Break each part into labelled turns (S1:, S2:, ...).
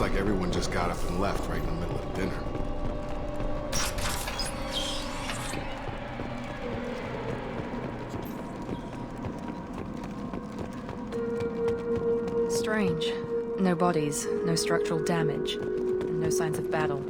S1: Looks like everyone just got up and left right in the middle of dinner.
S2: Strange. No bodies, no structural damage, and no signs of battle.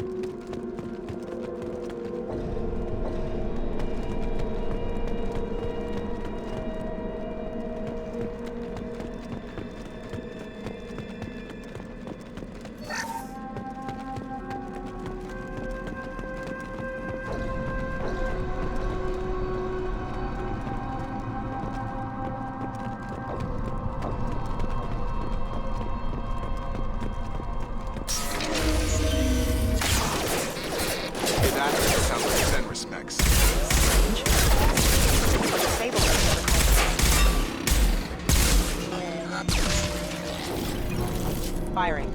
S3: Firing.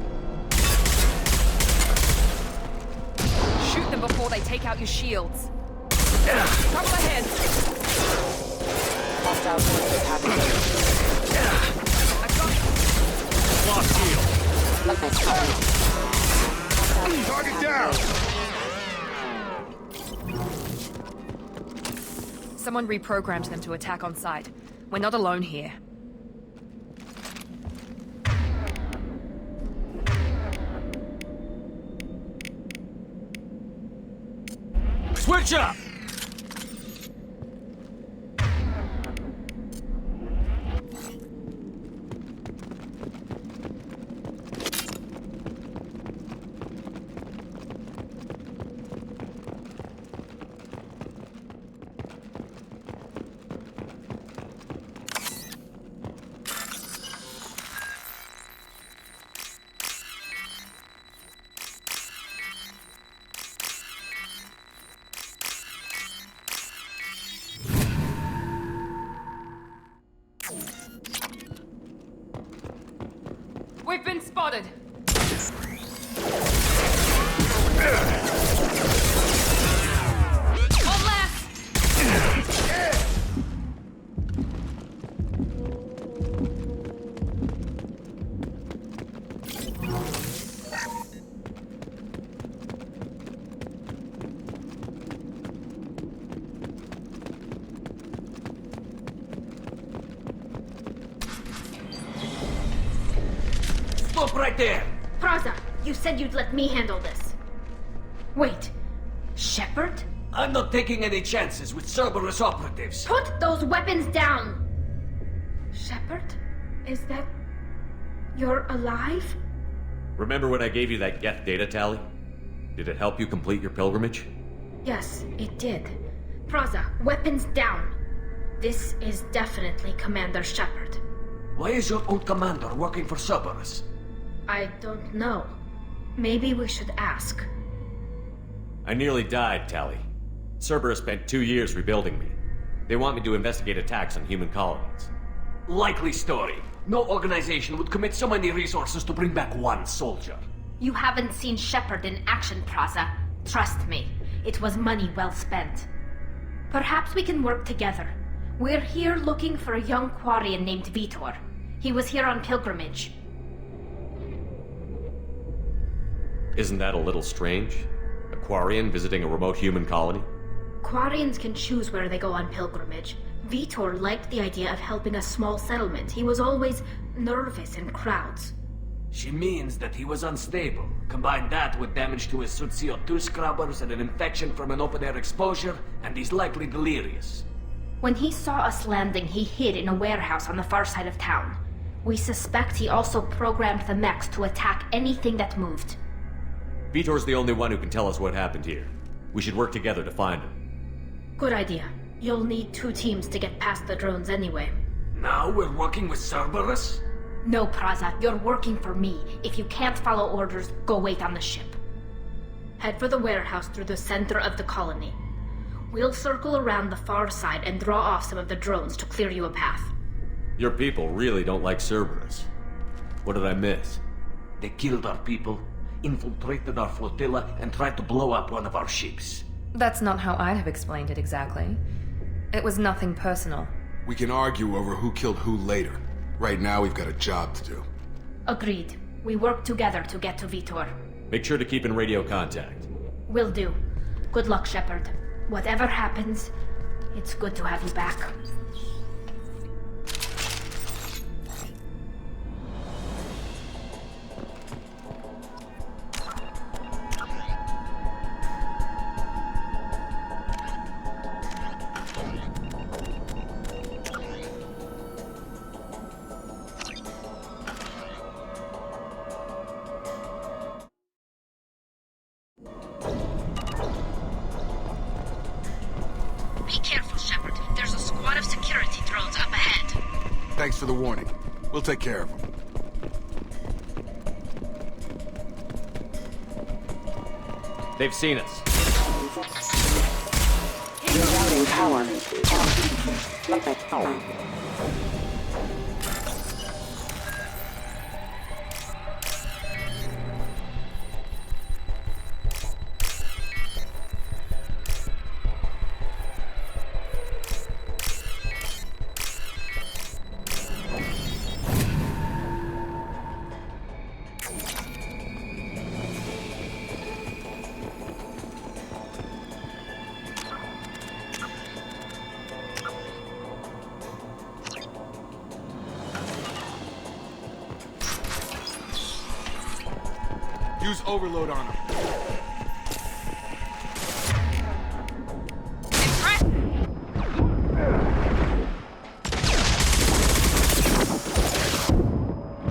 S2: Shoot them before they take out your shields. Trouble ahead.
S3: Hostile forces happening.
S2: I got it.
S1: Lost shield. Target down!
S2: Someone reprogrammed them to attack on sight. We're not alone here.
S4: Switch up!
S2: We've been spotted! On left!
S4: Stop right there!
S5: Praza, you said you'd let me handle this. Wait, Shepard?
S4: I'm not taking any chances with Cerberus operatives.
S5: Put those weapons down! Shepard? Is that... You're alive?
S6: Remember when I gave you that Geth data tally? Did it help you complete your pilgrimage?
S5: Yes, it did. Praza, weapons down. This is definitely Commander Shepard.
S4: Why is your old commander working for Cerberus?
S5: I don't know. Maybe we should ask.
S6: I nearly died, Tally. Cerberus spent 2 years rebuilding me. They want me to investigate attacks on human colonies.
S4: Likely story. No organization would commit so many resources to bring back one soldier.
S5: You haven't seen Shepard in action, Praza. Trust me, it was money well spent. Perhaps we can work together. We're here looking for a young Quarian named Vitor. He was here on pilgrimage.
S6: Isn't that a little strange? A Quarian visiting a remote human colony?
S5: Quarians can choose where they go on pilgrimage. Vitor liked the idea of helping a small settlement. He was always nervous in crowds.
S4: She means that he was unstable. Combine that with damage to his suit CO2 scrubbers and an infection from an open-air exposure, and he's likely delirious.
S5: When he saw us landing, he hid in a warehouse on the far side of town. We suspect he also programmed the mechs to attack anything that moved.
S6: Vitor's the only one who can tell us what happened here. We should work together to find him.
S5: Good idea. You'll need 2 teams to get past the drones anyway.
S4: Now we're working with Cerberus?
S5: No, Praza, you're working for me. If you can't follow orders, go wait on the ship. Head for the warehouse through the center of the colony. We'll circle around the far side and draw off some of the drones to clear you a path.
S6: Your people really don't like Cerberus. What did I miss?
S4: They killed our people, infiltrated our flotilla, and tried to blow up one of our ships.
S2: That's not how I'd have explained it exactly. It was nothing personal.
S1: We can argue over who killed who later. Right now, we've got a job to do.
S5: Agreed. We work together to get to Vitor.
S6: Make sure to keep in radio contact.
S5: Will do. Good luck, Shepard. Whatever happens, it's good to have you back. Be careful, Shepard. There's a squad of security drones up ahead.
S1: Thanks for the warning. We'll take care of them.
S6: They've seen us.
S3: Rerouting power. Oh.
S1: Use overload on them.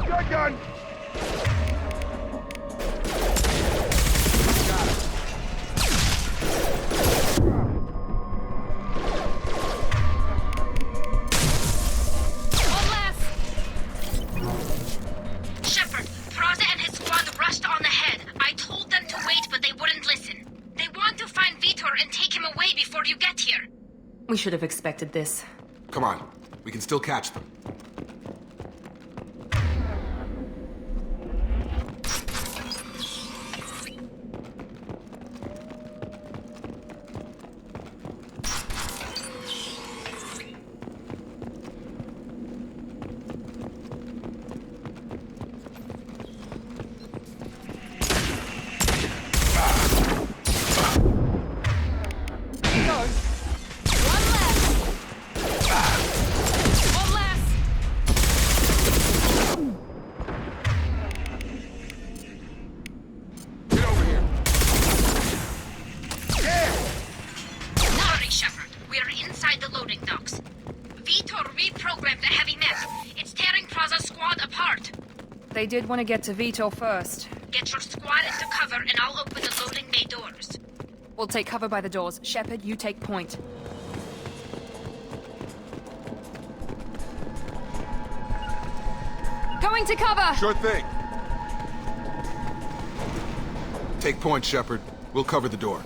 S1: Shotgun!
S5: Shepard, Praza and his squad rushed on ahead. I told them to wait, but they wouldn't listen. They want to find Vitor and take him away before you get here.
S2: We should have expected this.
S1: Come on. We can still catch them.
S2: They did want to get to Vitor first.
S5: Get your squad into cover and I'll open the loading bay doors.
S2: We'll take cover by the doors. Shepard, you take point. Going to cover!
S1: Sure thing. Take point, Shepard. We'll cover the door.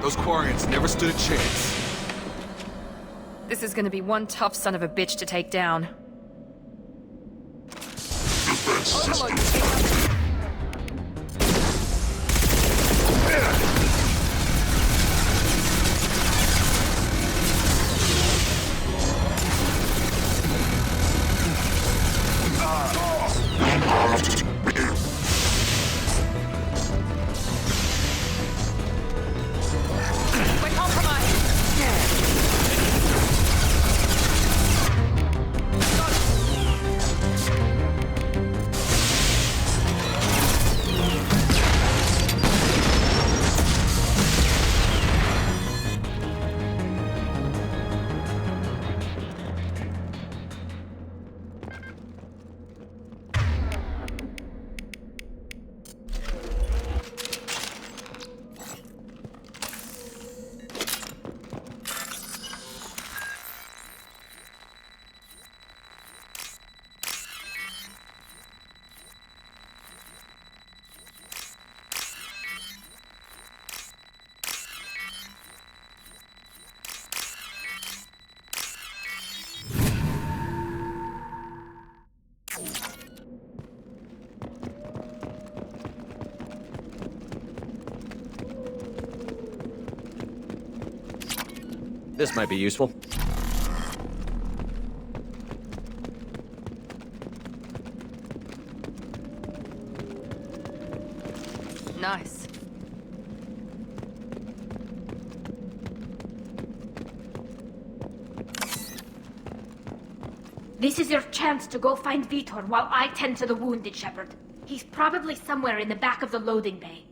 S1: Those Quarians never stood a chance.
S2: This is gonna be one tough son of a bitch to take down.
S6: This might be useful.
S2: Nice.
S5: This is your chance to go find Vitor while I tend to the wounded, Shepard. He's probably somewhere in the back of the loading bay.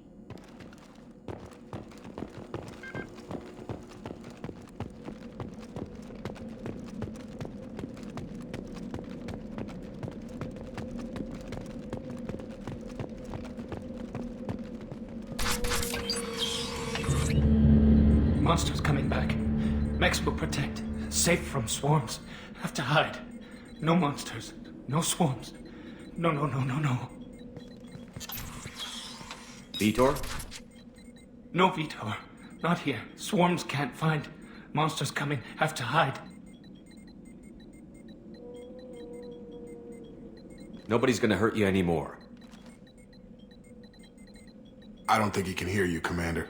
S7: Monsters coming back. Mechs will protect. Safe from swarms. Have to hide. No monsters. No swarms. No.
S6: Vitor?
S7: No Vitor. Not here. Swarms can't find. Monsters coming. Have to hide.
S6: Nobody's gonna hurt you anymore.
S1: I don't think he can hear you, Commander.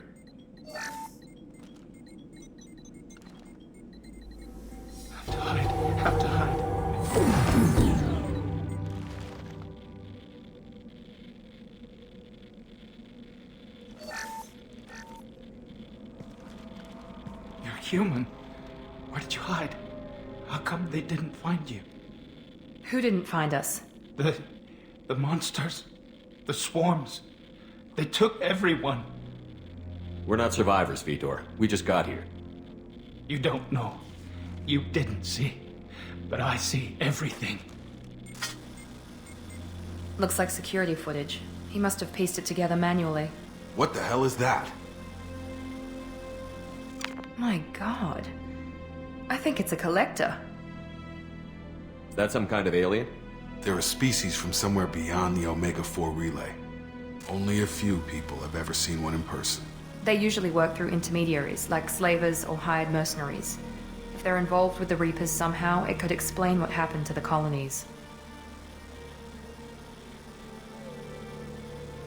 S7: Have to hide. You're human. Where did you hide? How come they didn't find you?
S2: Who didn't find us?
S7: The monsters. The swarms. They took everyone.
S6: We're not survivors, Vitor. We just got here.
S7: You don't know. You didn't see. But I see everything.
S2: Looks like security footage. He must have pieced it together manually.
S1: What the hell is that?
S2: My god. I think it's a collector.
S6: Is that some kind of alien?
S1: They're a species from somewhere beyond the Omega-4 relay. Only a few people have ever seen one in person.
S2: They usually work through intermediaries, like slavers or hired mercenaries. If they're involved with the Reapers somehow, it could explain what happened to the colonies.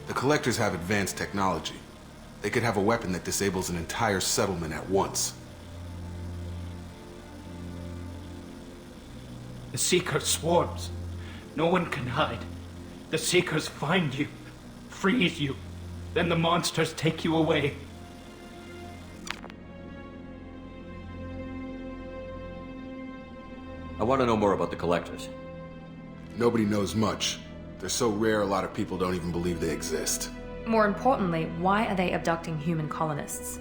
S1: The Collectors have advanced technology. They could have a weapon that disables an entire settlement at once.
S7: The Seeker swarms. No one can hide. The Seekers find you, freeze you, then the monsters take you away.
S6: I want to know more about the Collectors.
S1: Nobody knows much. They're so rare a lot of people don't even believe they exist.
S2: More importantly, why are they abducting human colonists?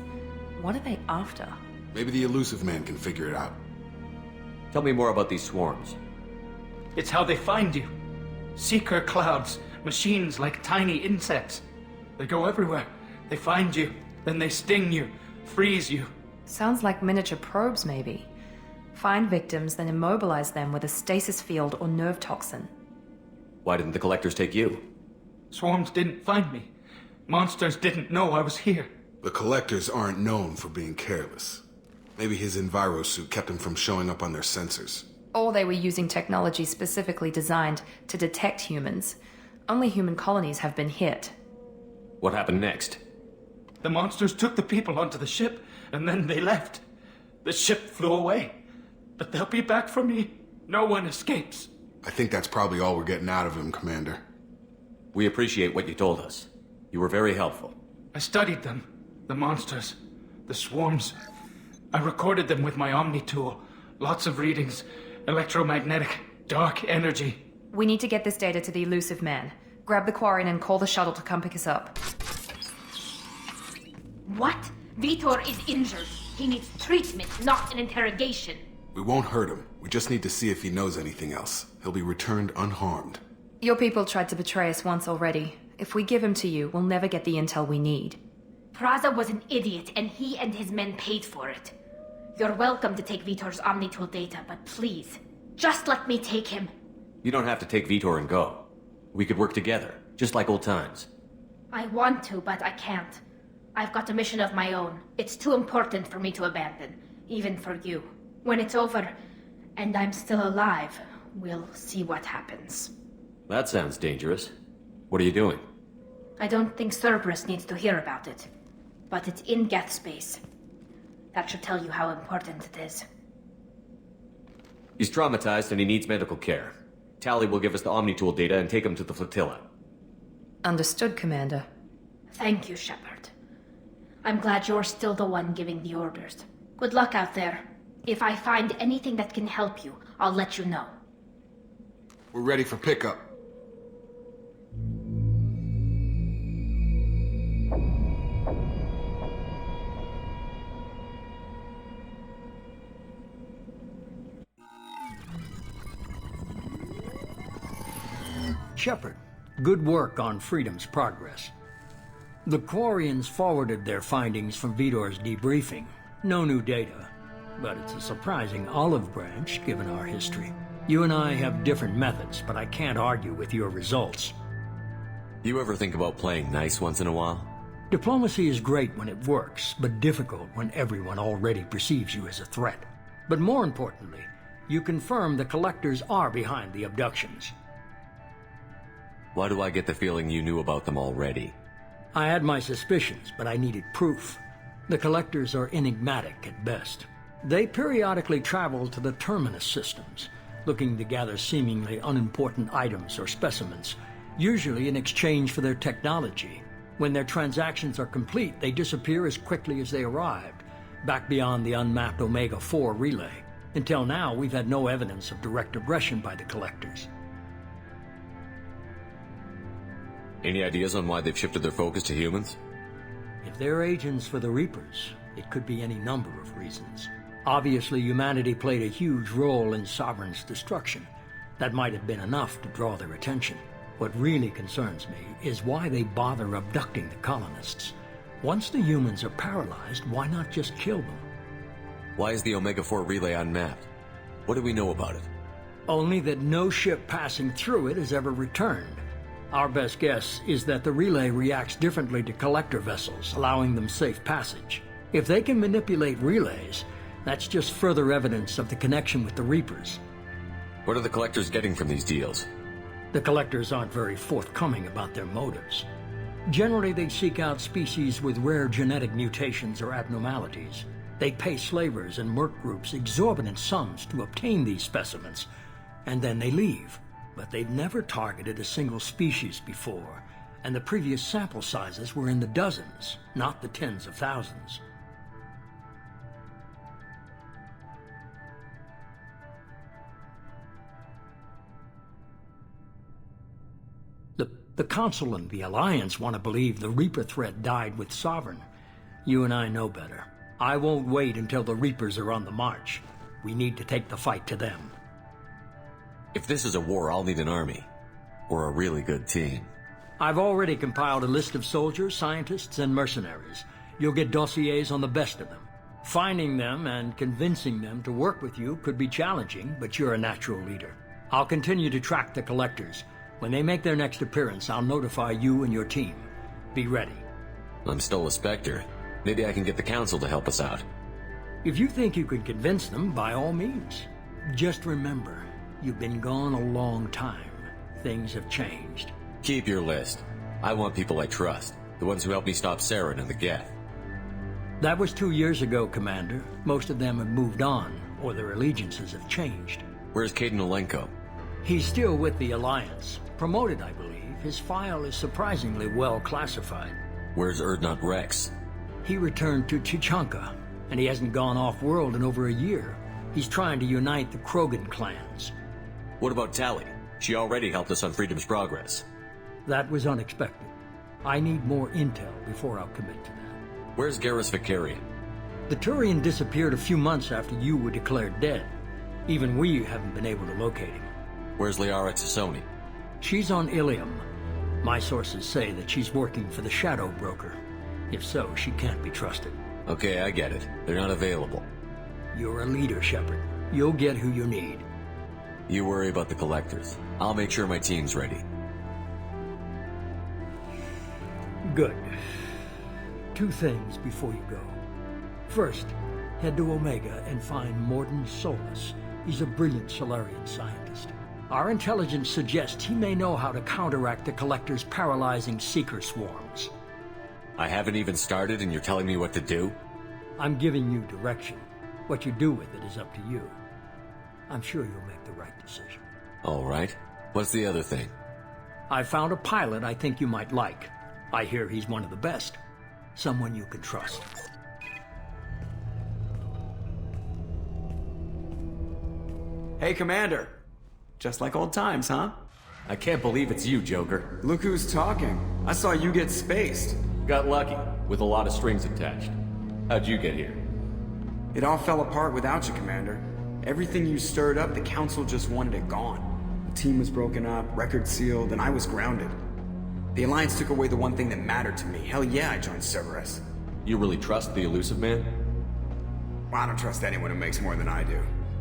S2: What are they after?
S1: Maybe the Elusive Man can figure it out.
S6: Tell me more about these swarms.
S7: It's how they find you. Seeker clouds, machines like tiny insects. They go everywhere. They find you, then they sting you, freeze you.
S2: Sounds like miniature probes, maybe. Find victims, then immobilize them with a stasis field or nerve toxin.
S6: Why didn't the Collectors take you?
S7: Swarms didn't find me. Monsters didn't know I was here.
S1: The Collectors aren't known for being careless. Maybe his envirosuit kept him from showing up on their sensors.
S2: Or they were using technology specifically designed to detect humans. Only human colonies have been hit.
S6: What happened next?
S7: The monsters took the people onto the ship, and then they left. The ship flew away. But they'll be back for me. No one escapes.
S1: I think that's probably all we're getting out of him, Commander.
S6: We appreciate what you told us. You were very helpful.
S7: I studied them. The monsters. The swarms. I recorded them with my Omni tool. Lots of readings. Electromagnetic. Dark energy.
S2: We need to get this data to the Elusive Man. Grab the Quarian and call the shuttle to come pick us up.
S5: What? Vitor is injured. He needs treatment, not an interrogation.
S1: We won't hurt him. We just need to see if he knows anything else. He'll be returned unharmed.
S2: Your people tried to betray us once already. If we give him to you, we'll never get the intel we need.
S5: Praza was an idiot, and he and his men paid for it. You're welcome to take Vitor's Omnitool data, but please, just let me take him.
S6: You don't have to take Vitor and go. We could work together, just like old times.
S5: I want to, but I can't. I've got a mission of my own. It's too important for me to abandon, even for you. When it's over, and I'm still alive, we'll see what happens.
S6: That sounds dangerous. What are you doing?
S5: I don't think Cerberus needs to hear about it, but it's in Geth space. That should tell you how important it is.
S6: He's traumatized and he needs medical care. Tally will give us the Omni-Tool data and take him to the flotilla.
S2: Understood, Commander.
S5: Thank you, Shepard. I'm glad you're still the one giving the orders. Good luck out there. If I find anything that can help you, I'll let you know.
S1: We're ready for pickup.
S8: Shepard, good work on Freedom's progress. The Quarians forwarded their findings from Vidor's debriefing. No new data, but it's a surprising olive branch given our history. You and I have different methods, but I can't argue with your results.
S6: You ever think about playing nice once in a while?
S8: Diplomacy is great when it works, but difficult when everyone already perceives you as a threat. But more importantly, you confirm the Collectors are behind the abductions.
S6: Why do I get the feeling you knew about them already?
S8: I had my suspicions, but I needed proof. The Collectors are enigmatic at best. They periodically travel to the Terminus systems, looking to gather seemingly unimportant items or specimens, usually in exchange for their technology. When their transactions are complete, they disappear as quickly as they arrived, back beyond the unmapped Omega-4 relay. Until now, we've had no evidence of direct aggression by the Collectors.
S6: Any ideas on why they've shifted their focus to humans?
S8: If they're agents for the Reapers, it could be any number of reasons. Obviously, humanity played a huge role in Sovereign's destruction. That might have been enough to draw their attention. What really concerns me is why they bother abducting the colonists. Once the humans are paralyzed, why not just kill them?
S6: Why is the Omega-4 relay unmapped? What do we know about it?
S8: Only that no ship passing through it has ever returned. Our best guess is that the relay reacts differently to collector vessels, allowing them safe passage. If they can manipulate relays, that's just further evidence of the connection with the Reapers.
S6: What are the Collectors getting from these deals?
S8: The Collectors aren't very forthcoming about their motives. Generally, they seek out species with rare genetic mutations or abnormalities. They pay slavers and merc groups exorbitant sums to obtain these specimens, and then they leave. But they've never targeted a single species before, and the previous sample sizes were in the dozens, not the tens of thousands. The Council and the Alliance want to believe the Reaper threat died with Sovereign. You and I know better. I won't wait until the Reapers are on the march. We need to take the fight to them.
S6: If this is a war, I'll need an army. Or a really good team.
S8: I've already compiled a list of soldiers, scientists, and mercenaries. You'll get dossiers on the best of them. Finding them and convincing them to work with you could be challenging, but you're a natural leader. I'll continue to track the Collectors. When they make their next appearance, I'll notify you and your team. Be ready.
S6: I'm still a Spectre. Maybe I can get the Council to help us out.
S8: If you think you can convince them, by all means. Just remember, you've been gone a long time. Things have changed.
S6: Keep your list. I want people I trust. The ones who helped me stop Saren and the Geth.
S8: That was 2 years ago, Commander. Most of them have moved on, or their allegiances have changed.
S6: Where's Caden Olenko?
S8: He's still with the Alliance. Promoted, I believe. His file is surprisingly well classified.
S6: Where's Erdnot Rex?
S8: He returned to Chichanka, and he hasn't gone off-world in over a year. He's trying to unite the Krogan clans.
S6: What about Tally? She already helped us on Freedom's progress.
S8: That was unexpected. I need more intel before I'll commit to that.
S6: Where's Garrus Vicarian?
S8: The Turian disappeared a few months after you were declared dead. Even we haven't been able to locate him.
S6: Where's Liara Tassoni?
S8: She's on Ilium. My sources say that she's working for the Shadow Broker. If so, she can't be trusted.
S6: Okay, I get it. They're not available.
S8: You're a leader, Shepard. You'll get who you need.
S6: You worry about the Collectors. I'll make sure my team's ready.
S8: Good. 2 things before you go. First, head to Omega and find Mordin Solus. He's a brilliant Solarian scientist. Our intelligence suggests he may know how to counteract the Collector's paralyzing Seeker swarms.
S6: I haven't even started and you're telling me what to do?
S8: I'm giving you direction. What you do with it is up to you. I'm sure you'll make the right decision.
S6: All right. What's the other thing?
S8: I found a pilot I think you might like. I hear he's one of the best. Someone you can trust.
S9: Hey, Commander. Just like old times, huh?
S6: I can't believe it's you, Joker.
S9: Look who's talking. I saw you get spaced.
S6: Got lucky, with a lot of strings attached. How'd you get here?
S9: It all fell apart without you, Commander. Everything you stirred up, the Council just wanted it gone. The team was broken up, record sealed, and I was grounded. The Alliance took away the one thing that mattered to me. Hell yeah, I joined Cerberus.
S6: You really trust the Elusive Man?
S9: Well, I don't trust anyone who makes more than I do.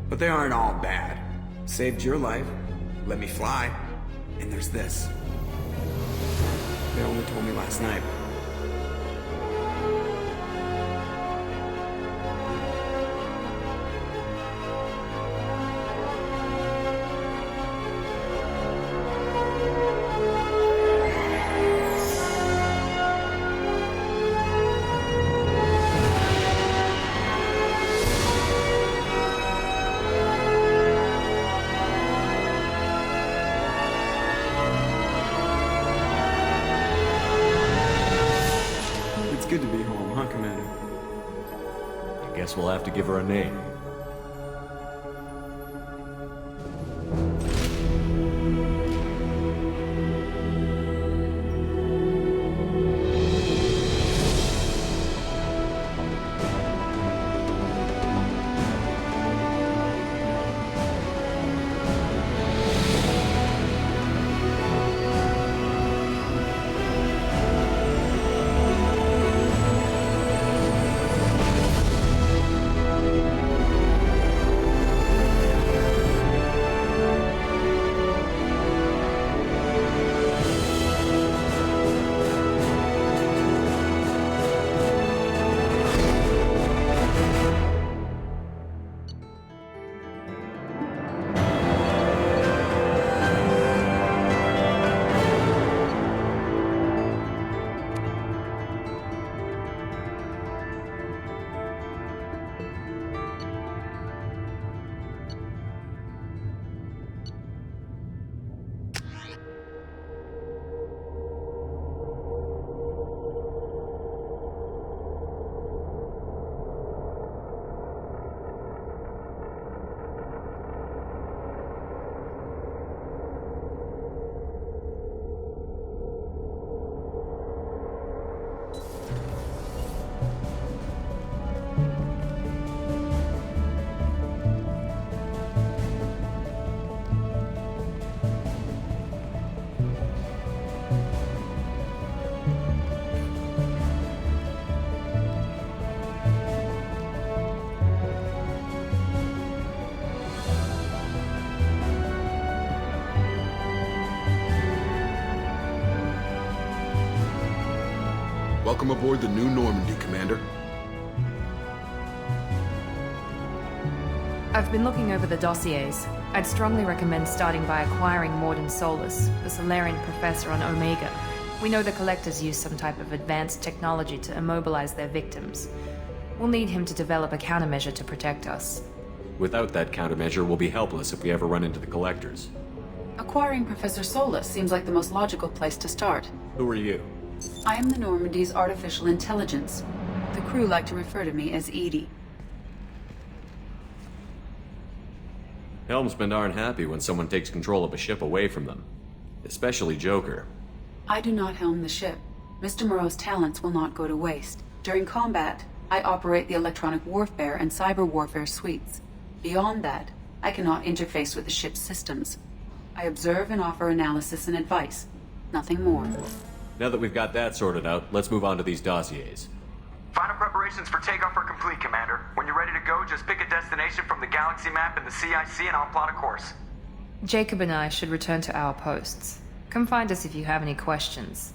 S9: But they aren't all bad. Saved your life, let me fly, and there's this. They only told me last night. Good to be home, huh, Commander?
S6: I guess we'll have to give her a name.
S1: Welcome aboard the New Normandy, Commander.
S2: I've been looking over the dossiers. I'd strongly recommend starting by acquiring Morden Solus, the Solarian professor on Omega. We know the Collectors use some type of advanced technology to immobilize their victims. We'll need him to develop a countermeasure to protect us.
S6: Without that countermeasure, we'll be helpless if we ever run into the Collectors.
S3: Acquiring Professor Solus seems like the most logical place to start.
S6: Who are you?
S3: I am the Normandy's artificial intelligence. The crew like to refer to me as Edie.
S6: Helmsmen aren't happy when someone takes control of a ship away from them. Especially Joker.
S3: I do not helm the ship. Mr. Moreau's talents will not go to waste. During combat, I operate the electronic warfare and cyber warfare suites. Beyond that, I cannot interface with the ship's systems. I observe and offer analysis and advice. Nothing more.
S6: Now that we've got that sorted out, let's move on to these dossiers.
S10: Final preparations for takeoff are complete, Commander. When you're ready to go, just pick a destination from the galaxy map in the CIC and I'll plot a course.
S2: Jacob and I should return to our posts. Come find us if you have any questions.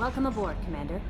S11: Welcome aboard, Commander.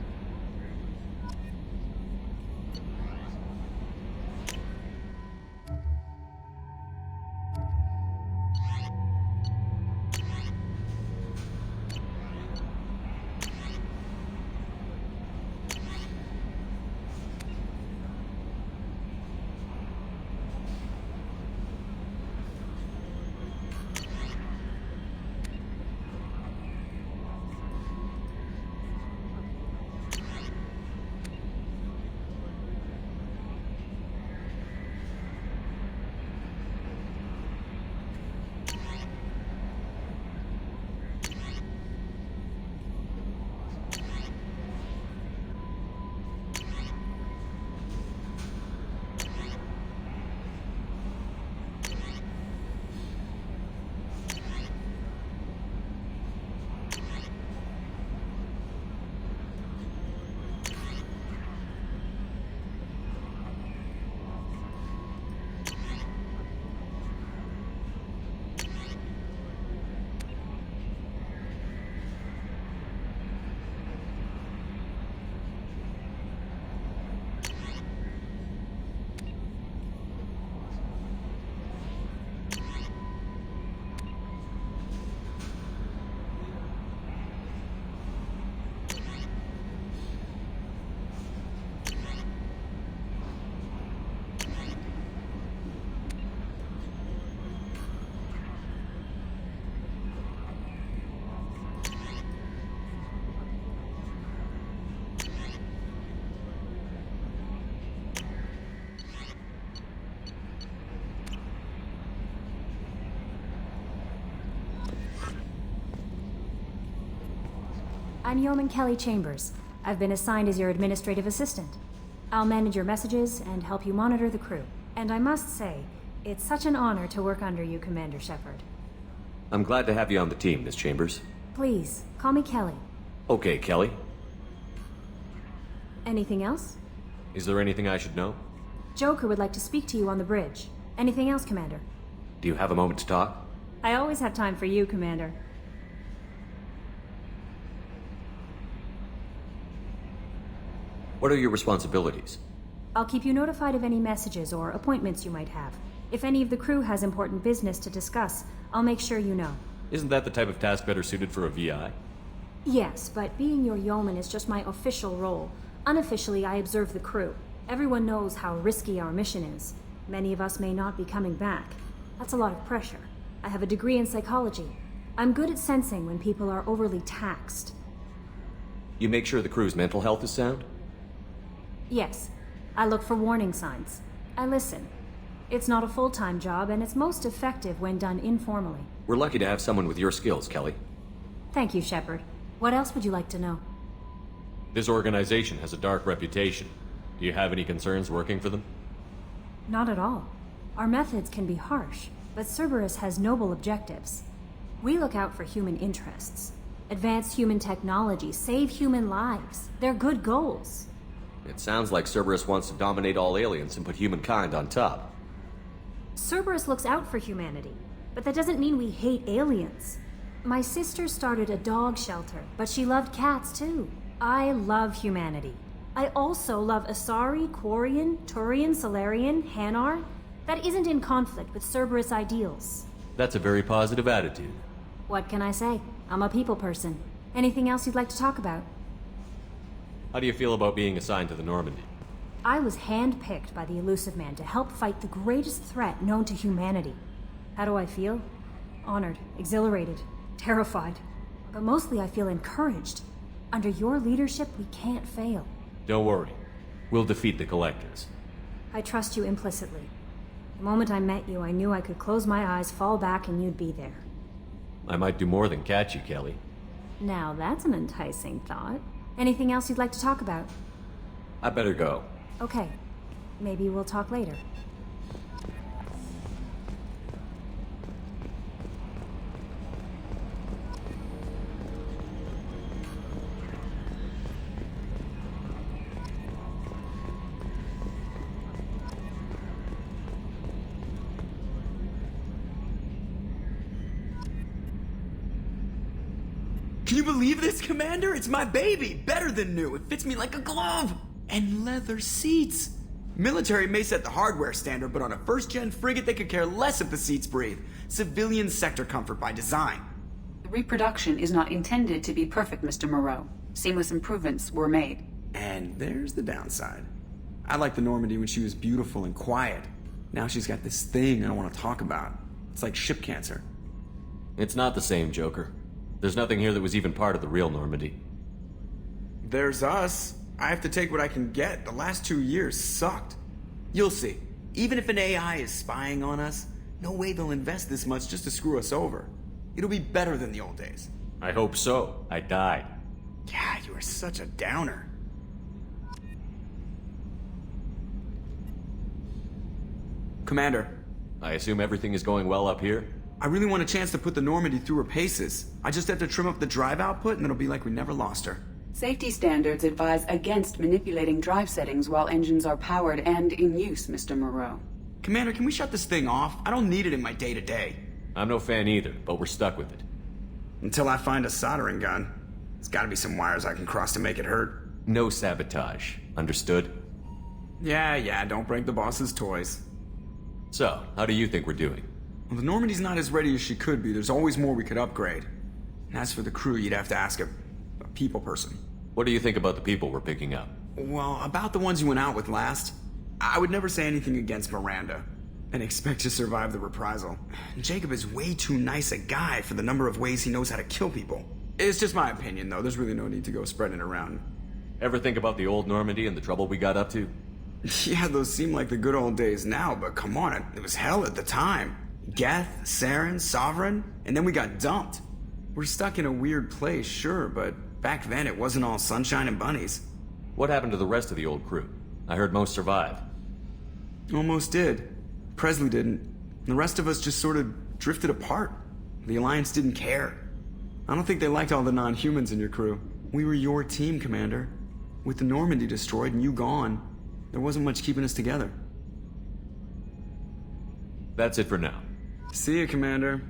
S11: I'm Yeoman Kelly Chambers. I've been assigned as your administrative assistant. I'll manage your messages and help you monitor the crew. And I must say, it's such an honor to work under you, Commander Shepard.
S6: I'm glad to have you on the team, Miss Chambers.
S11: Please, call me Kelly.
S6: Okay, Kelly.
S11: Anything else?
S6: Is there anything I should know?
S11: Joker would like to speak to you on the bridge. Anything else, Commander?
S6: Do you have a moment to talk?
S11: I always have time for you, Commander.
S6: What are your responsibilities?
S11: I'll keep you notified of any messages or appointments you might have. If any of the crew has important business to discuss, I'll make sure you know.
S6: Isn't that the type of task better suited for a VI?
S11: Yes, but being your yeoman is just my official role. Unofficially, I observe the crew. Everyone knows how risky our mission is. Many of us may not be coming back. That's a lot of pressure. I have a degree in psychology. I'm good at sensing when people are overly taxed.
S6: You make sure the crew's mental health is sound?
S11: Yes. I look for warning signs. I listen. It's not a full-time job, and it's most effective when done informally.
S6: We're lucky to have someone with your skills, Kelly.
S11: Thank you, Shepard. What else would you like to know?
S6: This organization has a dark reputation. Do you have any concerns working for them?
S11: Not at all. Our methods can be harsh, but Cerberus has noble objectives. We look out for human interests. Advance human technology, save human lives. They're good goals.
S6: It sounds like Cerberus wants to dominate all aliens and put humankind on top.
S11: Cerberus looks out for humanity, but that doesn't mean we hate aliens. My sister started a dog shelter, but she loved cats too. I love humanity. I also love Asari, Quarian, Turian, Solarian, Hanar. That isn't in conflict with Cerberus ideals.
S6: That's a very positive attitude.
S11: What can I say? I'm a people person. Anything else you'd like to talk about?
S6: How do you feel about being assigned to the Normandy?
S11: I was handpicked by the Elusive Man to help fight the greatest threat known to humanity. How do I feel? Honored, exhilarated, terrified. But mostly I feel encouraged. Under your leadership, we can't fail.
S6: Don't worry. We'll defeat the Collectors.
S11: I trust you implicitly. The moment I met you, I knew I could close my eyes, fall back, and you'd be there.
S6: I might do more than catch you, Kelly.
S11: Now that's an enticing thought. Anything else you'd like to talk about?
S6: I better go.
S11: Okay. Maybe we'll talk later.
S9: Can you believe this, Commander? It's my baby! Better than new. It fits me like a glove! And leather seats! Military may set the hardware standard, but on a first-gen frigate they could care less if the seats breathe. Civilian sector comfort by design.
S3: The reproduction is not intended to be perfect, Mr. Moreau. Seamless improvements were made.
S9: And there's the downside. I liked the Normandy when she was beautiful and quiet. Now she's got this thing I don't want to talk about. It's like ship cancer.
S6: It's not the same, Joker. There's nothing here that was even part of the real Normandy.
S9: There's us. I have to take what I can get. The last 2 years sucked. You'll see. Even if an AI is spying on us, no way they'll invest this much just to screw us over. It'll be better than the old days.
S6: I hope so. I died.
S9: Yeah, you are such a downer. Commander.
S6: I assume everything is going well up here?
S9: I really want a chance to put the Normandy through her paces. I just have to trim up the drive output and it'll be like we never lost her.
S3: Safety standards advise against manipulating drive settings while engines are powered and in use, Mr. Moreau.
S9: Commander, can we shut this thing off? I don't need it in my day-to-day.
S6: I'm no fan either, but we're stuck with it.
S9: Until I find a soldering gun. There's gotta be some wires I can cross to make it hurt.
S6: No sabotage. Understood?
S9: Yeah, don't break the boss's toys.
S6: So, how do you think we're doing?
S9: Well, the Normandy's not as ready as she could be. There's always more we could upgrade. And as for the crew, you'd have to ask a people person.
S6: What do you think about the people we're picking up?
S9: Well, about the ones you went out with last, I would never say anything against Miranda and expect to survive the reprisal. Jacob is way too nice a guy for the number of ways he knows how to kill people. It's just my opinion, though. There's really no need to go spreading it around.
S6: Ever think about the old Normandy and the trouble we got up to?
S9: Yeah, those seem like the good old days now, but come on, it was hell at the time. Geth, Saren, Sovereign, and then we got dumped. We're stuck in a weird place, sure, but back then it wasn't all sunshine and bunnies.
S6: What happened to the rest of the old crew? I heard most survived.
S9: Almost did. Presley didn't. The rest of us just sort of drifted apart. The Alliance didn't care. I don't think they liked all the non-humans in your crew. We were your team, Commander. With the Normandy destroyed and you gone, there wasn't much keeping us together.
S6: That's it for now.
S9: See you, Commander.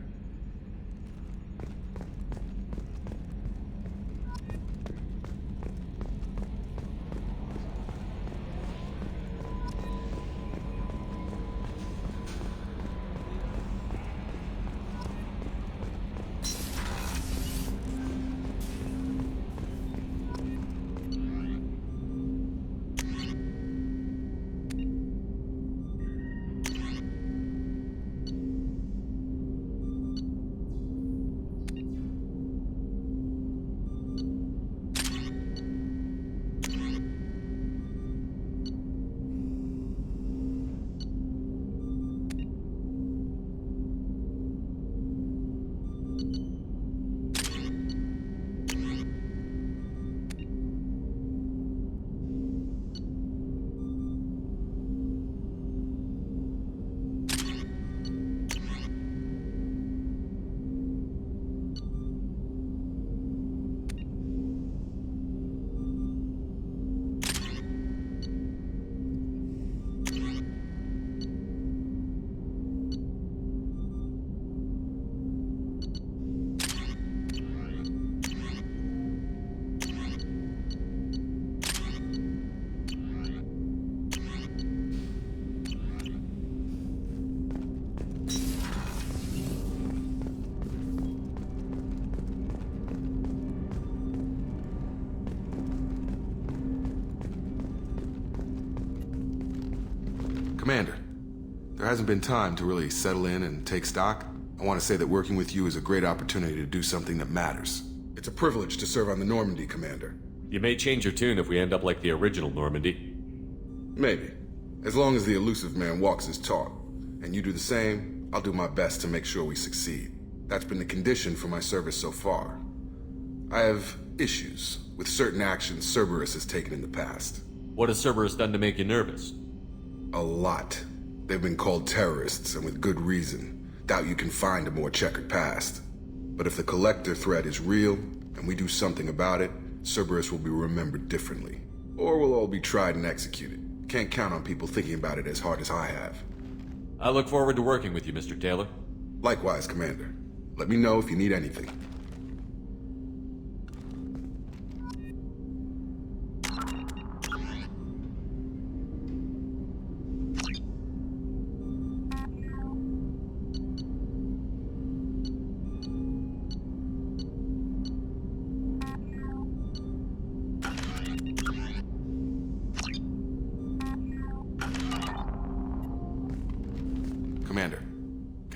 S1: Commander, there hasn't been time to really settle in and take stock. I want to say that working with you is a great opportunity to do something that matters. It's a privilege to serve on the Normandy, Commander.
S6: You may change your tune if we end up like the original Normandy.
S1: Maybe. As long as the elusive man walks his talk, and you do the same, I'll do my best to make sure we succeed. That's been the condition for my service so far. I have issues with certain actions Cerberus has taken in the past.
S6: What has Cerberus done to make you nervous?
S1: A lot. They've been called terrorists, and with good reason. Doubt you can find a more checkered past. But if the Collector threat is real, and we do something about it, Cerberus will be remembered differently. Or we'll all be tried and executed. Can't count on people thinking about it as hard as I have.
S6: I look forward to working with you, Mr. Taylor.
S1: Likewise, Commander. Let me know if you need anything.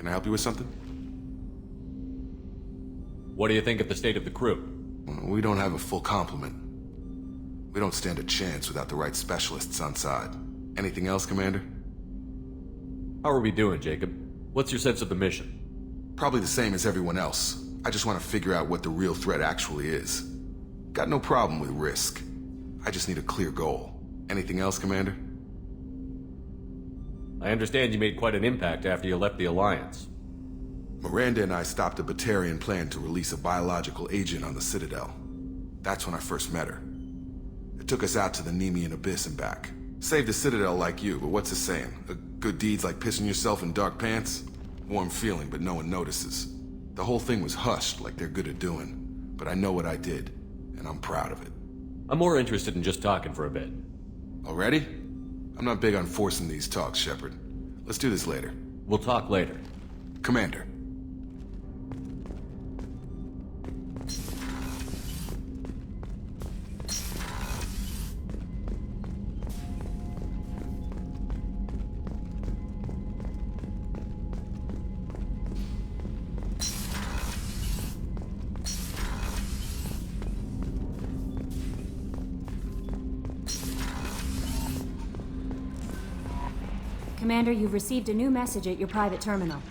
S1: Can I help you with something?
S6: What do you think of the state of the crew?
S1: Well, we don't have a full complement. We don't stand a chance without the right specialists on side. Anything else, Commander?
S6: How are we doing, Jacob? What's your sense of the mission?
S1: Probably the same as everyone else. I just want to figure out what the real threat actually is. Got no problem with risk. I just need a clear goal. Anything else, Commander?
S6: I understand you made quite an impact after you left the Alliance.
S1: Miranda and I stopped a Batarian plan to release a biological agent on the Citadel. That's when I first met her. It took us out to the Nemean Abyss and back. Saved the Citadel like you, but what's the saying? A good deed's like pissing yourself in dark pants? Warm feeling, but no one notices. The whole thing was hushed like they're good at doing. But I know what I did, and I'm proud of it.
S6: I'm more interested in just talking for a bit.
S1: Already? I'm not big on forcing these talks, Shepard. Let's do this later.
S6: We'll talk later.
S1: Commander.
S11: Commander, you've received a new message at your private terminal.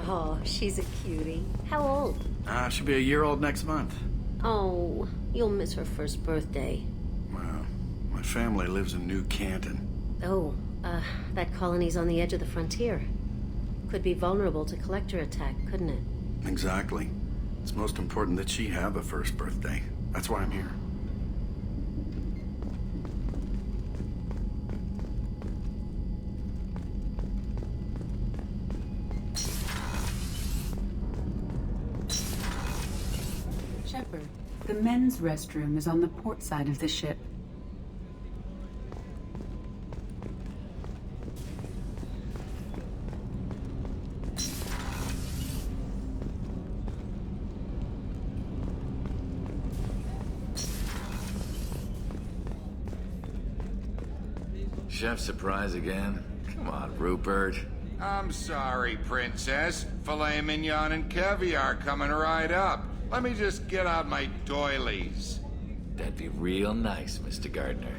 S12: Oh, she's a cutie. How old?
S13: She'll be a year old next month.
S12: Oh, you'll miss her first birthday.
S13: Well, my family lives in New Canton.
S12: Oh, that colony's on the edge of the frontier. Could be vulnerable to collector attack, couldn't it?
S13: Exactly. It's most important that she have a first birthday. That's why I'm here.
S3: Shepard, the men's restroom is on the port side of the ship.
S14: Chef surprise again? Come on, Rupert.
S15: I'm sorry, Princess. Filet mignon and caviar coming right up. Let me just get out my doilies.
S14: That'd be real nice, Mr. Gardner.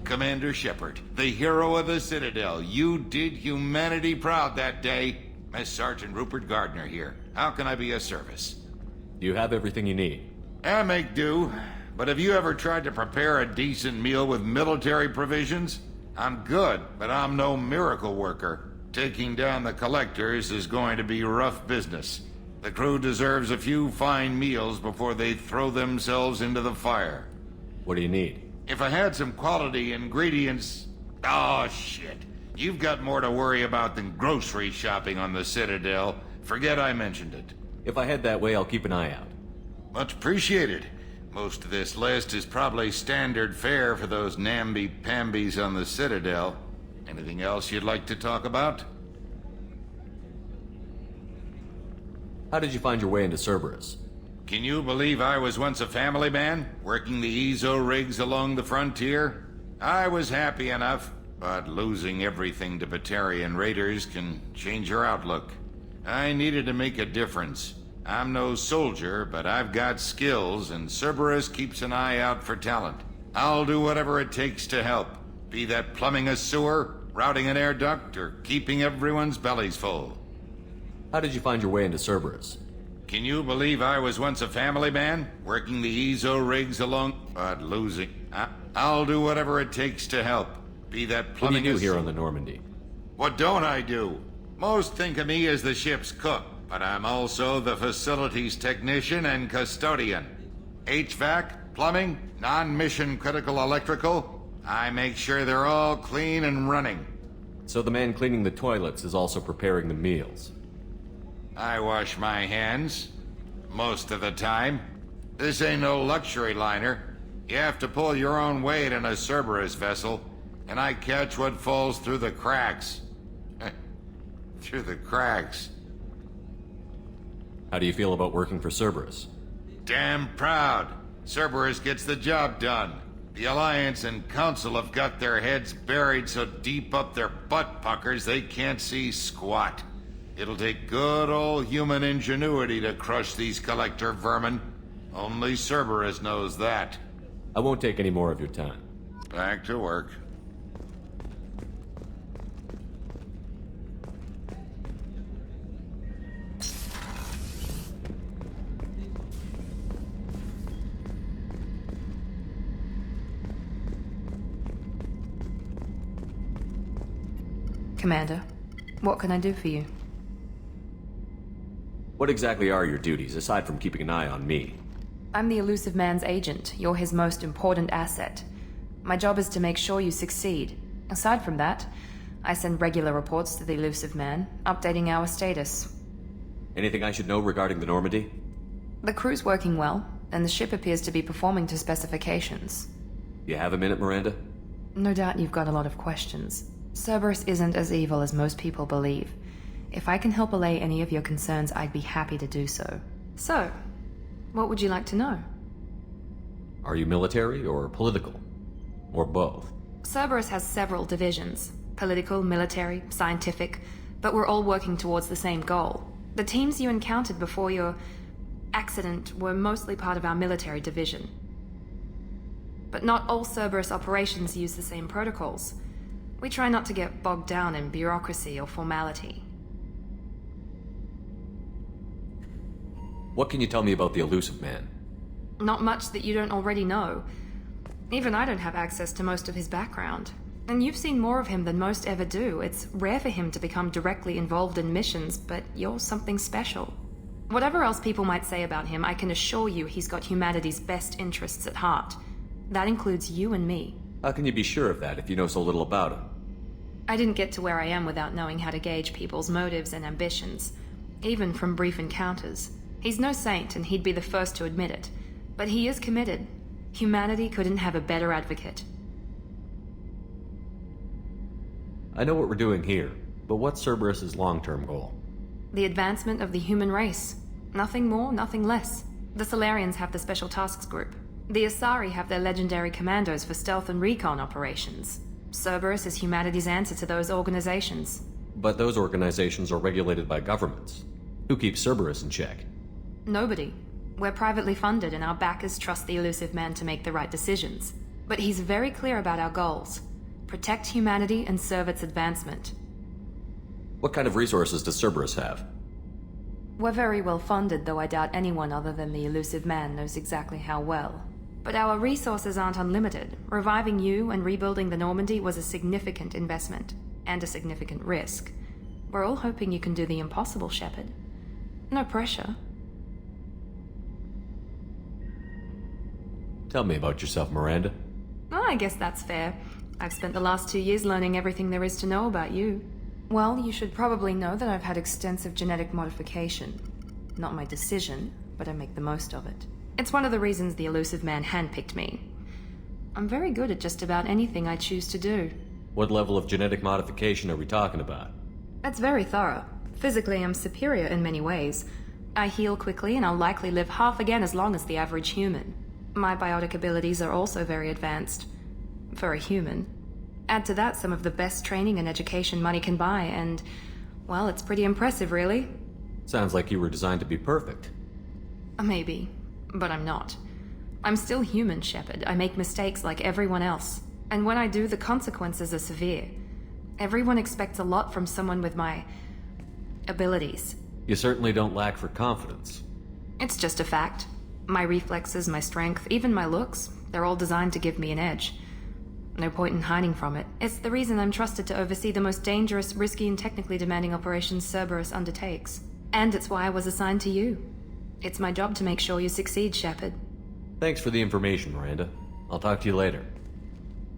S15: Commander Shepard, the hero of the Citadel. You did humanity proud that day. Miss Sergeant Rupert Gardner here. How can I be of service?
S6: You have everything you need.
S15: I make do. But have you ever tried to prepare a decent meal with military provisions? I'm good, but I'm no miracle worker. Taking down the collectors is going to be rough business. The crew deserves a few fine meals before they throw themselves into the fire.
S6: What do you need?
S15: If I had some quality ingredients... Oh, shit. You've got more to worry about than grocery shopping on the Citadel. Forget I mentioned it.
S6: If I head that way, I'll keep an eye out.
S15: Much appreciated. Most of this list is probably standard fare for those namby-pambies on the Citadel. Anything else you'd like to talk about?
S6: How did you find your way into Cerberus?
S15: Can you believe I was once a family man, working the Ezo rigs along the frontier? I was happy enough, but losing everything to Batarian raiders can change your outlook. I needed to make a difference. I'm no soldier, but I've got skills, and Cerberus keeps an eye out for talent. I'll do whatever it takes to help, be that plumbing a sewer, routing an air duct, or keeping everyone's bellies full.
S6: How did you find your way into Cerberus?
S15: Can you believe I was once a family man, working the Ezo rigs along, but losing? I'll do whatever it takes to help, be that plumbing.
S6: What do you do here on the Normandy?
S15: What don't I do? Most think of me as the ship's cook, but I'm also the facilities technician and custodian. HVAC, plumbing, non-mission critical electrical. I make sure they're all clean and running.
S6: So the man cleaning the toilets is also preparing the meals.
S15: I wash my hands. Most of the time. This ain't no luxury liner. You have to pull your own weight in a Cerberus vessel, and I catch what falls through the cracks. Through the cracks.
S6: How do you feel about working for Cerberus?
S15: Damn proud. Cerberus gets the job done. The Alliance and Council have got their heads buried so deep up their butt puckers they can't see squat. It'll take good old human ingenuity to crush these collector vermin. Only Cerberus knows that.
S6: I won't take any more of your time.
S15: Back to work.
S2: Commander, what can I do for you?
S6: What exactly are your duties, aside from keeping an eye on me?
S2: I'm the Elusive Man's agent. You're his most important asset. My job is to make sure you succeed. Aside from that, I send regular reports to the Elusive Man, updating our status.
S6: Anything I should know regarding the Normandy?
S2: The crew's working well, and the ship appears to be performing to specifications.
S6: You have a minute, Miranda?
S2: No doubt you've got a lot of questions. Cerberus isn't as evil as most people believe. If I can help allay any of your concerns, I'd be happy to do so. So, what would you like to know?
S6: Are you military or political? Or both?
S2: Cerberus has several divisions. Political, military, scientific, but we're all working towards the same goal. The teams you encountered before your accident were mostly part of our military division. But not all Cerberus operations use the same protocols. We try not to get bogged down in bureaucracy or formality.
S6: What can you tell me about the Elusive Man?
S2: Not much that you don't already know. Even I don't have access to most of his background. And you've seen more of him than most ever do. It's rare for him to become directly involved in missions, but you're something special. Whatever else people might say about him, I can assure you he's got humanity's best interests at heart. That includes you and me.
S6: How can you be sure of that if you know so little about him?
S2: I didn't get to where I am without knowing how to gauge people's motives and ambitions, even from brief encounters. He's no saint, and he'd be the first to admit it. But he is committed. Humanity couldn't have a better advocate.
S6: I know what we're doing here, but what's Cerberus's long-term goal?
S2: The advancement of the human race. Nothing more, nothing less. The Solarians have the Special Tasks Group. The Asari have their legendary commandos for stealth and recon operations. Cerberus is humanity's answer to those organizations.
S6: But those organizations are regulated by governments. Who keeps Cerberus in check?
S2: Nobody. We're privately funded, and our backers trust the Elusive Man to make the right decisions. But he's very clear about our goals. Protect humanity and serve its advancement.
S6: What kind of resources does Cerberus have?
S2: We're very well funded, though I doubt anyone other than the Elusive Man knows exactly how well. But our resources aren't unlimited. Reviving you and rebuilding the Normandy was a significant investment, and a significant risk. We're all hoping you can do the impossible, Shepard. No pressure.
S6: Tell me about yourself, Miranda.
S2: Oh, I guess that's fair. I've spent the last 2 years learning everything there is to know about you. Well, you should probably know that I've had extensive genetic modification. Not my decision, but I make the most of it. It's one of the reasons the Elusive Man handpicked me. I'm very good at just about anything I choose to do.
S6: What level of genetic modification are we talking about?
S2: That's very thorough. Physically, I'm superior in many ways. I heal quickly, and I'll likely live half again as long as the average human. My biotic abilities are also very advanced. For a human. Add to that some of the best training and education money can buy, and, well, it's pretty impressive, really.
S6: Sounds like you were designed to be perfect.
S2: Maybe, but I'm not. I'm still human, Shepard. I make mistakes like everyone else. And when I do, the consequences are severe. Everyone expects a lot from someone with my abilities.
S6: You certainly don't lack for confidence.
S2: It's just a fact. My reflexes, my strength, even my looks, they're all designed to give me an edge. No point in hiding from it. It's the reason I'm trusted to oversee the most dangerous, risky, and technically demanding operations Cerberus undertakes. And it's why I was assigned to you. It's my job to make sure you succeed, Shepard.
S6: Thanks for the information, Miranda. I'll talk to you later.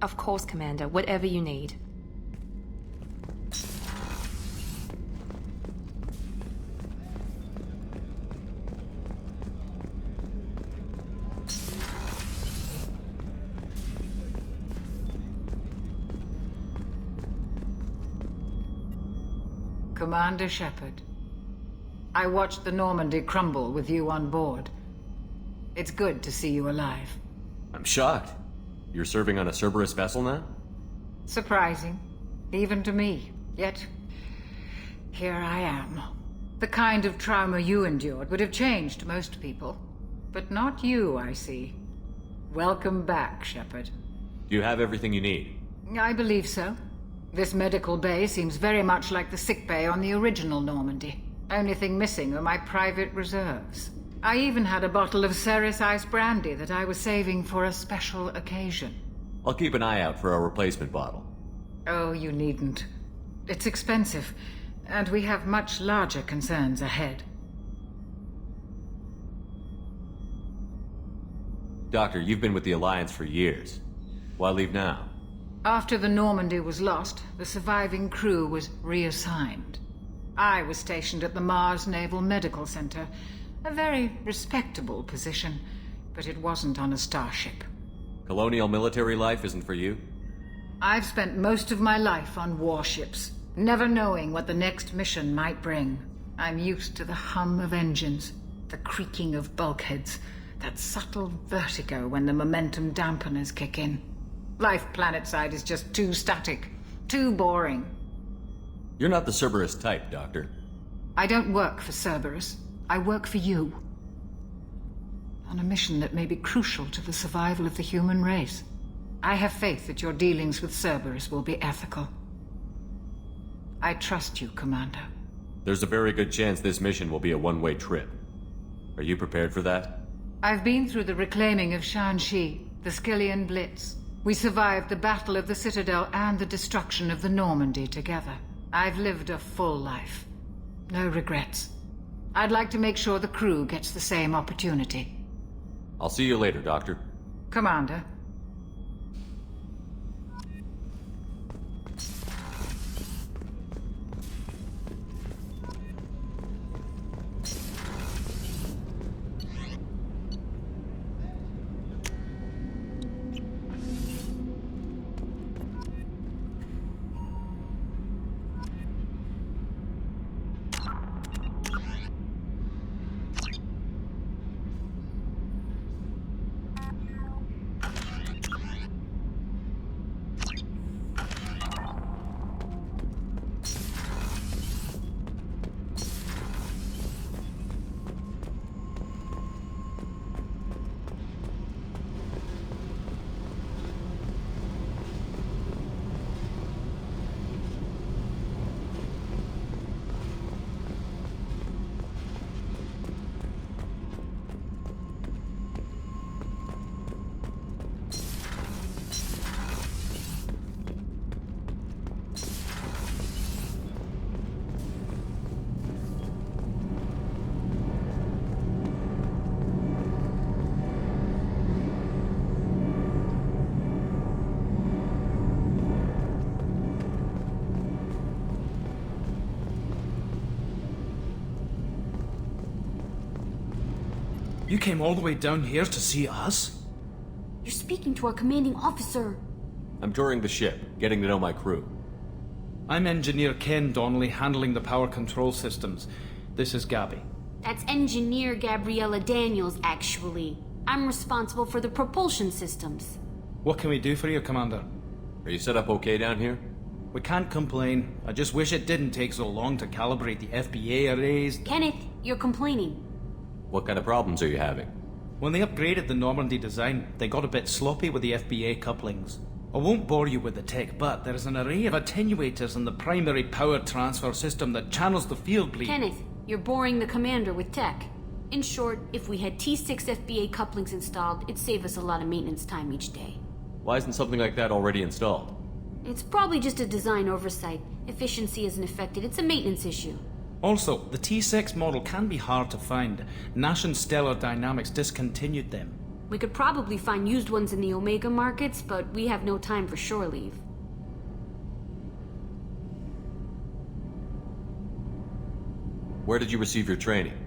S2: Of course, Commander. Whatever you need.
S16: Commander Shepard, I watched the Normandy crumble with you on board. It's good to see you alive.
S6: I'm shocked. You're serving on a Cerberus vessel now?
S16: Surprising, even to me. Yet, here I am. The kind of trauma you endured would have changed most people. But not you, I see. Welcome back, Shepard.
S6: Do you have everything you need?
S16: I believe so. This medical bay seems very much like the sick bay on the original Normandy. Only thing missing are my private reserves. I even had a bottle of Ceres Ice brandy that I was saving for a special occasion.
S6: I'll keep an eye out for a replacement bottle.
S16: Oh, you needn't. It's expensive, and we have much larger concerns ahead.
S6: Doctor, you've been with the Alliance for years. Why leave now?
S16: After the Normandy was lost, the surviving crew was reassigned. I was stationed at the Mars Naval Medical Center, a very respectable position, but it wasn't on a starship.
S6: Colonial military life isn't for you?
S16: I've spent most of my life on warships, never knowing what the next mission might bring. I'm used to the hum of engines, the creaking of bulkheads, that subtle vertigo when the momentum dampeners kick in. Life planetside is just too static, too boring.
S6: You're not the Cerberus type, Doctor.
S16: I don't work for Cerberus. I work for you. On a mission that may be crucial to the survival of the human race. I have faith that your dealings with Cerberus will be ethical. I trust you, Commander.
S6: There's a very good chance this mission will be a one-way trip. Are you prepared for that?
S16: I've been through the reclaiming of Shanxi, the Skillian Blitz. We survived the Battle of the Citadel and the destruction of the Normandy together. I've lived a full life. No regrets. I'd like to make sure the crew gets the same opportunity.
S6: I'll see you later, Doctor.
S16: Commander.
S7: You came all the way down here to see us?
S11: You're speaking to our commanding officer.
S6: I'm touring the ship, getting to know my crew.
S7: I'm Engineer Ken Donnelly, handling the power control systems. This is Gabby.
S11: That's Engineer Gabriella Daniels, actually. I'm responsible for the propulsion systems.
S7: What can we do for you, Commander?
S6: Are you set up okay down here?
S7: We can't complain. I just wish it didn't take so long to calibrate the FBA arrays.
S11: Kenneth, you're complaining.
S6: What kind of problems are you having?
S7: When they upgraded the Normandy design, they got a bit sloppy with the FBA couplings. I won't bore you with the tech, but there is an array of attenuators in the primary power transfer system that channels the field bleed.
S11: Kenneth, you're boring the commander with tech. In short, if we had T6 FBA couplings installed, it'd save us a lot of maintenance time each day.
S6: Why isn't something like that already installed?
S11: It's probably just a design oversight. Efficiency isn't affected. It's a maintenance issue.
S7: Also, the T6 model can be hard to find. Nash and Stellar Dynamics discontinued them.
S17: We could probably find used ones in the Omega markets, but we have no time for shore leave.
S6: Where did you receive your training?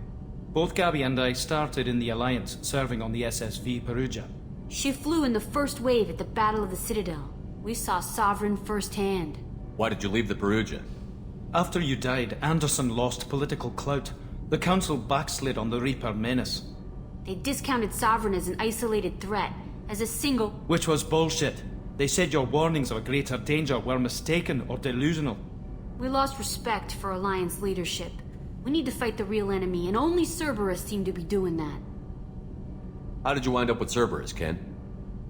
S7: Both Gabby and I started in the Alliance, serving on the SSV Perugia.
S17: She flew in the first wave at the Battle of the Citadel. We saw Sovereign firsthand.
S6: Why did you leave the Perugia?
S7: After you died, Anderson lost political clout. The Council backslid on the Reaper menace.
S17: They discounted Sovereign as an isolated threat, as a single...
S7: Which was bullshit. They said your warnings of a greater danger were mistaken or delusional.
S17: We lost respect for Alliance leadership. We need to fight the real enemy, and only Cerberus seemed to be doing that.
S6: How did you wind up with Cerberus, Ken?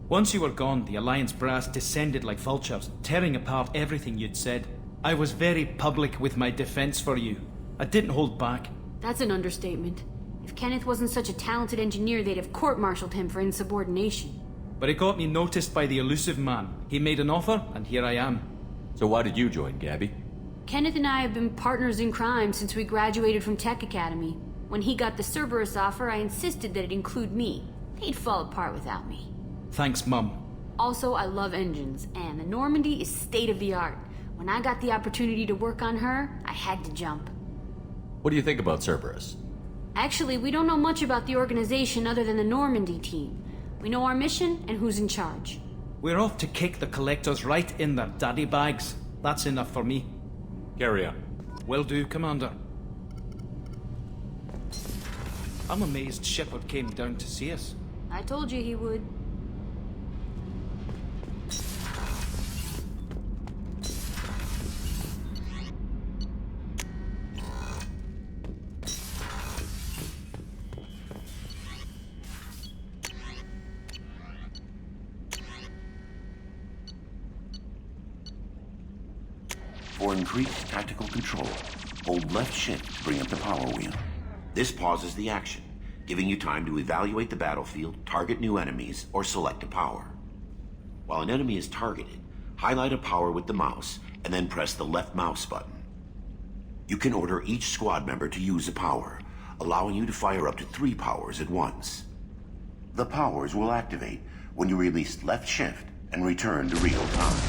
S7: Once you were gone, the Alliance brass descended like vultures, tearing apart everything you'd said. I was very public with my defense for you. I didn't hold back.
S17: That's an understatement. If Kenneth wasn't such a talented engineer, they'd have court-martialed him for insubordination.
S7: But it got me noticed by the elusive man. He made an offer, and here I am.
S6: So why did you join, Gabby?
S17: Kenneth and I have been partners in crime since we graduated from Tech Academy. When he got the Cerberus offer, I insisted that it include me. He'd fall apart without me.
S7: Thanks, Mum.
S17: Also, I love engines, and the Normandy is state-of-the-art. When I got the opportunity to work on her, I had to jump.
S6: What do you think about Cerberus?
S17: Actually, we don't know much about the organization other than the Normandy team. We know our mission and who's in charge.
S7: We're off to kick the Collectors right in their daddy bags. That's enough for me.
S6: Carry on.
S7: Will do, Commander. I'm amazed Shepard came down to see us.
S17: I told you he would.
S18: For increased tactical control, hold left shift to bring up the power wheel. This pauses the action, giving you time to evaluate the battlefield, target new enemies, or select a power. While an enemy is targeted, highlight a power with the mouse, and then press the left mouse button. You can order each squad member to use a power, allowing you to fire up to 3 powers at once. The powers will activate when you release left shift and return to real time.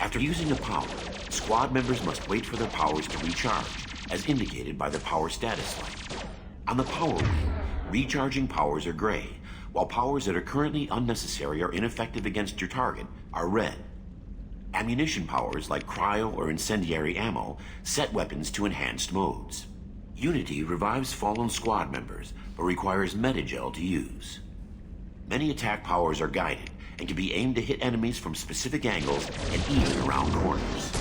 S18: After using a power, squad members must wait for their powers to recharge, as indicated by the power status light. On the power wheel, recharging powers are gray, while powers that are currently unnecessary or ineffective against your target are red. Ammunition powers like cryo or incendiary ammo set weapons to enhanced modes. Unity revives fallen squad members, but requires metagel to use. Many attack powers are guided, and can be aimed to hit enemies from specific angles and even around corners.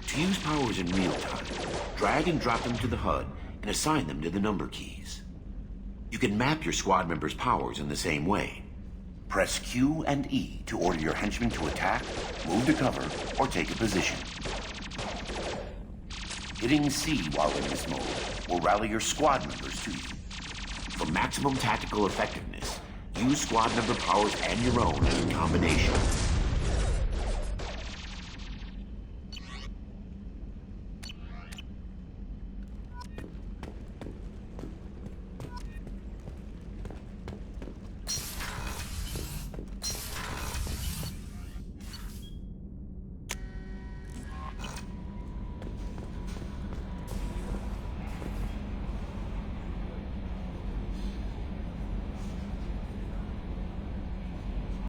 S18: To use powers in real time, drag and drop them to the HUD and assign them to the number keys. You can map your squad members' powers in the same way. Press Q and E to order your henchmen to attack, move to cover, or take a position. Hitting C while in this mode will rally your squad members to you. For maximum tactical effectiveness, use squad member powers and your own in combination.